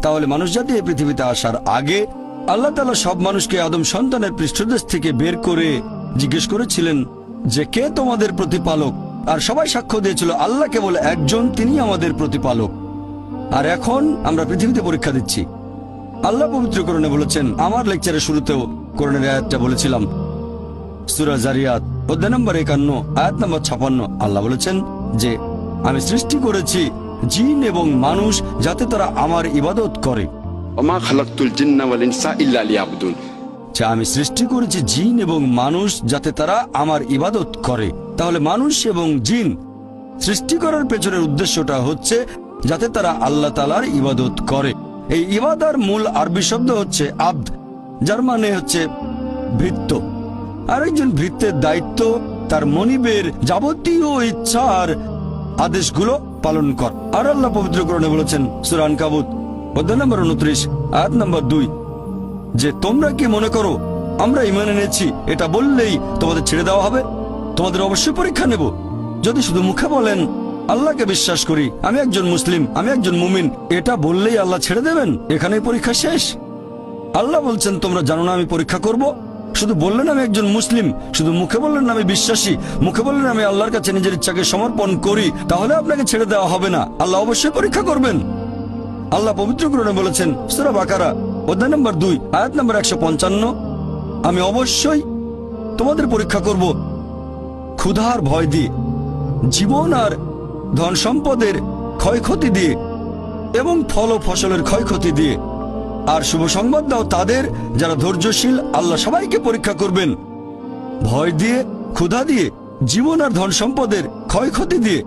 তাহলে মানুষ জাতি এই পৃথিবীতে আসার আগে আল্লাহ তাআলা সব মানুষকে আদম সন্তানের পৃষ্ঠদেশ থেকে বের করে জিজ্ঞেস করেছিলেন যে কে তোমাদের প্রতিপালক, আর সবাই সাক্ষ্য দিয়েছিল আল্লাহ কেবল একজন, তিনি আমাদের প্রতিপালক। আর এখন আমরা পৃথিবীতে পরীক্ষা দিচ্ছি। আল্লাহ পবিত্র কোরআনে বলেছেন, আমার লেকচারের শুরুতেও কোরআনের আয়াতটা বলেছিলাম, সূরা জারিয়াত অধ্যায় নম্বর 51 আয়াত নম্বর 56। আল্লাহ বলেছেন যে আমি সৃষ্টি করেছি জিন এবং মানুষ যাতে তারা আমার ইবাদত করে। ওমা খালাকতুল জিন্না ওয়াল ইনসা ইল্লা লিয়াবুদুন। আমি সৃষ্টি করেছি জিন এবং মানুষ যাতে তারা আমার ইবাদত করে। তাহলে মানুষ এবং জিন সৃষ্টি করার পেছনের উদ্দেশ্যটা হচ্ছে যাতে তারা আল্লাহ তাআলার ইবাদত করে। এই ইবাদার মূল আরবি শব্দ হচ্ছে আব্দ, যার মানে হচ্ছে ভৃত্য। আর একজন ভৃত্যের দায়িত্ব তার মনিবের যাবতীয় ইচ্ছার আদেশগুলো পালন কর। আর আল্লাহ পবিত্র কোরআনে বলেছেন সূরা আনকাবুত অধ্যায় নম্বর 29 আয়াত নম্বর 2 যে তোমরা কি মনে করো আমরা ঈমান এনেছি এটা বললেই তোমাদের ছেড়ে দেওয়া হবে? তোমাদের অবশ্যই পরীক্ষা নেব। যদি শুধু মুখে বলেন আল্লাহকে বিশ্বাস করি, আমি একজন মুসলিম, আমি একজন মুমিন, এটা বললেই আল্লাহ ছেড়ে দেবেন? এখানেই পরীক্ষা শেষ? আল্লাহ বলছেন তোমরা জানো না আমি পরীক্ষা করব? শুধু বললেন আমি একজন মুসলিম, শুধু মুখে বললেন আমি বিশ্বাসী, মুখে বললেন আমি আল্লাহর কাছে নিজের ইচ্ছাকে সমর্পণ করি, তাহলে আপনাকে ছেড়ে দেওয়া হবে না। আল্লাহ অবশ্যই পরীক্ষা করবেন। আল্লাহ পবিত্র কোরআনে বলেছেন সূরা বাকারা অধ্যায় নম্বর 2 আয়াত নম্বর 155, আমি অবশ্যই তোমাদের পরীক্ষা করব ক্ষুধার ভয় দিয়ে, জীবন আর ধন সম্পদের ক্ষয়ক্ষতি দিয়ে এবং ফল ও ফসলের ক্ষয়ক্ষতি দিয়ে। আর শুভ সংবাদ দাও তাদের যারা ধৈর্যশীল। আল্লাহ সবাইকে পরীক্ষা করবেন ভয় দিয়ে, ক্ষুধা দিয়ে, জীবন আর ধন সম্পদের ক্ষয়ক্ষতি দিয়ে।